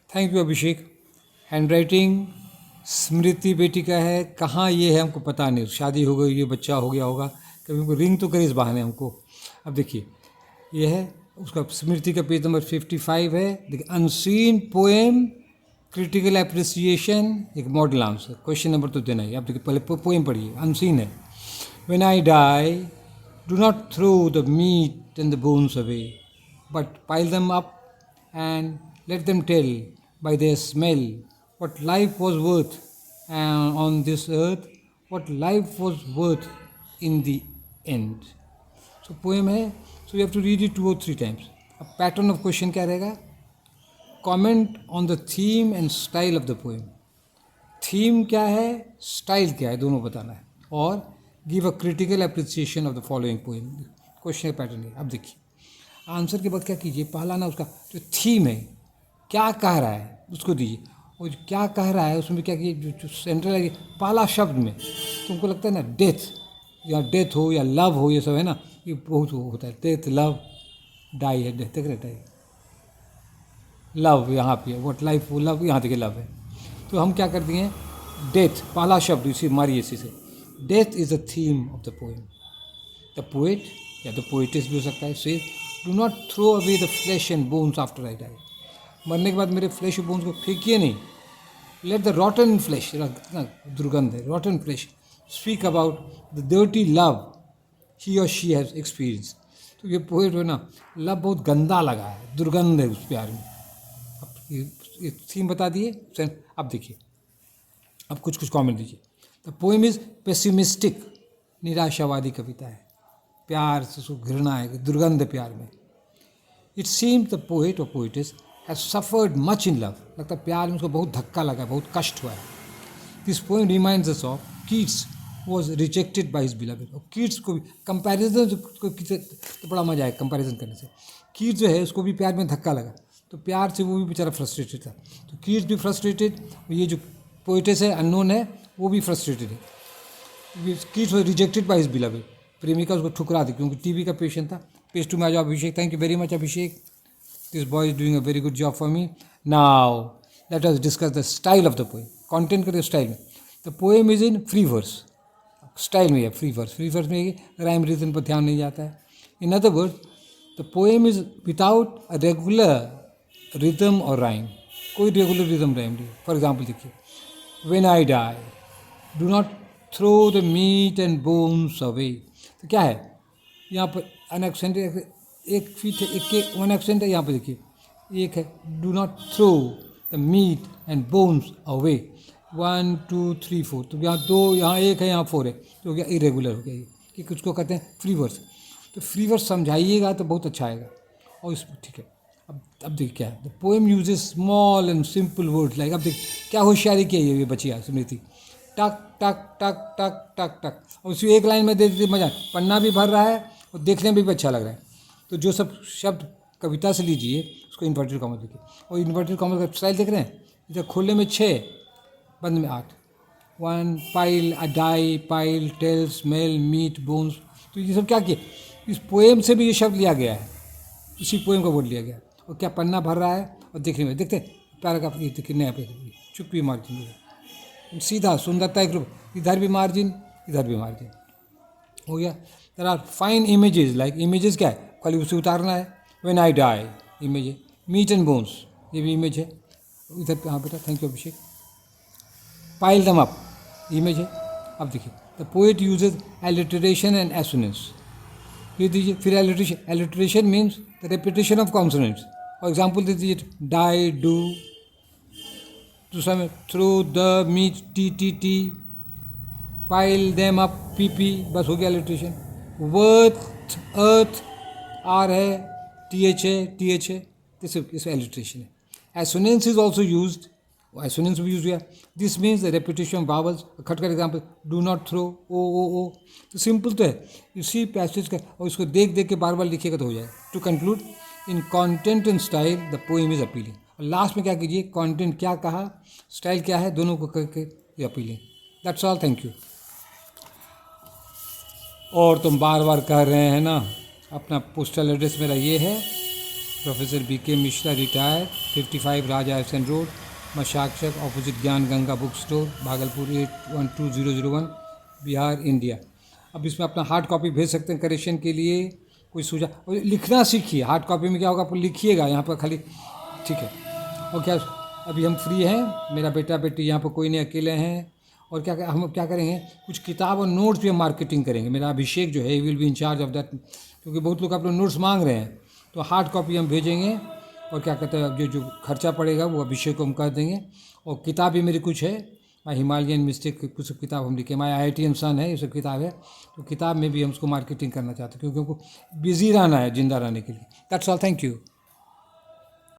Thank you Abhishek. Hand writing Smriti बेटी का है, कहाँ ये है हमको पता नहीं, शादी हो गई, ये बच्चा हो गया होगा, कभी हमको रिंग तो करे इस बहाने हमको। अब देखिए ये है उसका स्मृति का पेज नंबर 55 है। देखिए अनसीन पोएम क्रिटिकल अप्रिसिएशन, एक मॉडल आंसर, क्वेश्चन नंबर तो देना ही। अब देखिए पहले पोएम पढ़िए, अनसीन है। When I die do not throw the meat and the bones away but pile them up and let them tell by their smell what life was worth on this earth, what life was worth in the end. So poem है, so you have to read it 2 or 3 times. अब pattern of question क्या रहेगा? Comment on the theme and style of the poem. Theme क्या है, style क्या है, दोनों बताना है। और give a critical appreciation of the following poem. Question का पैटर्न है। अब देखिए आंसर के बाद क्या कीजिए, पहला ना उसका जो थीम है, क्या कह रहा है उसको दीजिए, और क्या कह रहा है उसमें क्या कीजिए, जो सेंट्रल है पहला शब्द में तुमको लगता है ना डेथ, या डेथ हो या लव हो, ये सब है ना, ये बहुत होता है, डेथ लव डाई है, डेथ तक रहता है, लव यहाँ पे है, वट लाइफ वो लव, यहाँ तक लव है। तो हम क्या कर दिए, डेथ पहला शब्द इसी मारिए इसी से, death is the theme of the poem. The poet या द पोएटिस भी हो सकता है, say do not throw away the flesh and bones after I die. मरने के बाद मेरे फ्लैश और बोन्स को फेंकिए नहीं। लेट द रॉटन फ्लैश, दुर्गंध है, rotten flesh speak about the dirty love he और शी हैज़ एक्सपीरियंस। तो ये पोएट हो ना, लव बहुत गंदा लगा है, दुर्गंध है उस प्यार में। अब ये थीम बता दिए। अब देखिए अब कुछ कुछ कमेंट दीजिए। द पोएम इज़ पेसिमिस्टिक, निराशावादी कविता है, प्यार से उसको घृणा है, दुर्गंध प्यार में। इट सीम द पोएट और पोइटिस has suffered much in love, लगता है प्यार में उसको बहुत धक्का लगा है, बहुत कष्ट हुआ है। This poem reminds us of Keats was rejected by his beloved. और कीट्स को भी कंपैरिजन तो बड़ा मजा है कंपैरिजन करने से। कीट्स जो है उसको भी प्यार में धक्का लगा, तो प्यार से वो भी बेचारा फ्रस्ट्रेटेड था, तो कीट्स भी फ्रस्ट्रेटेड, ये जो पोइटिस है अननोन है वो भी फ्रस्ट्रेटेड है। Keats was rejected by his beloved, प्रेमिका उसको ठुकरा दी क्योंकि टीबी का पेशेंट था। पेज 2 में आ जाओ Abhishek. Thank you very much Abhishek, this boy is doing a very good job for me. Now let us discuss the style of the poem. Content का स्टाइल में the poem is in free verse, style में है free verse. Free verse में rhyme rhythm पर ध्यान नहीं जाता है। In other word the poem is without a regular rhythm और राइम, कोई रेगुलर रिदम राइम नहीं। फॉर एग्जाम्पल देखिए, when I die do not throw the meat and bones away. तो क्या है यहाँ पर, अन एक्सेंट एक फीट है, एक के वन एक्सेंट है, यहाँ पर देखिए एक है, do not throw the meat and bones away, 1 2 3 4। तो यहाँ 2, यहाँ 1 है, यहाँ 4 है, तो हो गया इरेगुलर हो गया ये, कि कुछ को कहते हैं फ्री वर्स। तो फ्री वर्स समझाइएगा तो बहुत अच्छा आएगा। और इस ठीक है, अब देखिए क्या है, the poem uses small and simple words like, अब देखिए क्या होशियारी की है ये बचिया स्मृति, टक टक टक टक टक टक, और उसी एक लाइन में दे देती मजा, पन्ना भी भर रहा है और देखने में भी अच्छा लग रहा है। तो जो सब शब्द कविता से लीजिए उसको इन्वर्टेड कॉमर्स देखिए, और इन्वर्टेड कॉमर्स का स्टाइल देख रहे हैं, इधर खोलने में 6, बंद में 8, 1 pile die pile tell smell meat bones. तो ये सब क्या किए, इस पोएम से भी ये शब्द लिया गया है, इसी पोएम का वर्ड लिया गया। और क्या पन्ना भर रहा है और देखने में, देखते पैराग्राफ ये देखिए नया पेज, चुप्पी मार्जिन सीधा सुंदरता एक रूप, इधर भी मार्जिन इधर भी मार्जिन हो गया। There are fine images, like images क्या है, खाली उसे उतारना है। व्हेन आई डाई इमेज है, मीट एंड बोन्स ये भी इमेज है, इधर पे हाँ बेटा thank you Abhishek. Pile them up image है। अब देखिए the poet uses alliteration and assonance, ये दीजिए फिर alliteration. Alliteration means the repetition of consonants. और एग्जाम्पल दे दीजिए, डाई डू, दूसरा में throw the meat T T T, pile them up P P, बस हो गया एलिटरेशन। वर्थ अर्थ आर है, टी एच है, दिस एलिटरेशन है। Assonance is also use, assonance भी यूज हुआ, this means the repetition of vowels. खटखट example, do not throw ओ ओ ओ। तो सिंपल तो है इसी पैसेज का, और इसको देख देख के बार बार लिखिएगा तो हो जाए। To conclude, in content and style the poem is appealing. और लास्ट में क्या कीजिए, कॉन्टेंट क्या कहा, स्टाइल क्या है, दोनों को करके ये appealing. That's all, thank you. और तुम बार बार कह रहे हैं ना, अपना पोस्टल एड्रेस मेरा ये है, प्रोफेसर BK मिश्रा रिटायर्ड 55 राजा हसन रोड मशाक्षक ऑपोजिट ज्ञान Ganga book store Bhagalpur 812001 Bihar India. अब इसमें अपना हार्ड कॉपी भेज सकते हैं करेक्शन के लिए। कोई सुझाव, और लिखना सीखिए। हार्ड कॉपी में क्या होगा, आप लिखिएगा यहाँ पर खाली, ठीक है। और क्या, अभी हम फ्री हैं, मेरा बेटा बेटी यहाँ पर कोई नहीं, अकेले हैं। और क्या हम क्या करेंगे, कुछ किताब और नोट्स भी हम मार्केटिंग करेंगे। मेरा अभिषेक जो है he will be in charge of that, क्योंकि बहुत लोग अपने नोट्स मांग रहे हैं। तो हार्ड कॉपी हम भेजेंगे, और क्या कहते हैं, जो खर्चा पड़ेगा वो अभिषेक को हम कर देंगे। और किताब भी मेरी कुछ है, माई हिमालयन मिस्टेक, कुछ किताब हम लिखे, माई IITM सन है, ये सब किताब है। तो किताब में भी हम उसको मार्केटिंग करना चाहते हैं, क्योंकि हमको बिजी रहना है जिंदा रहने के लिए। That's all, thank you.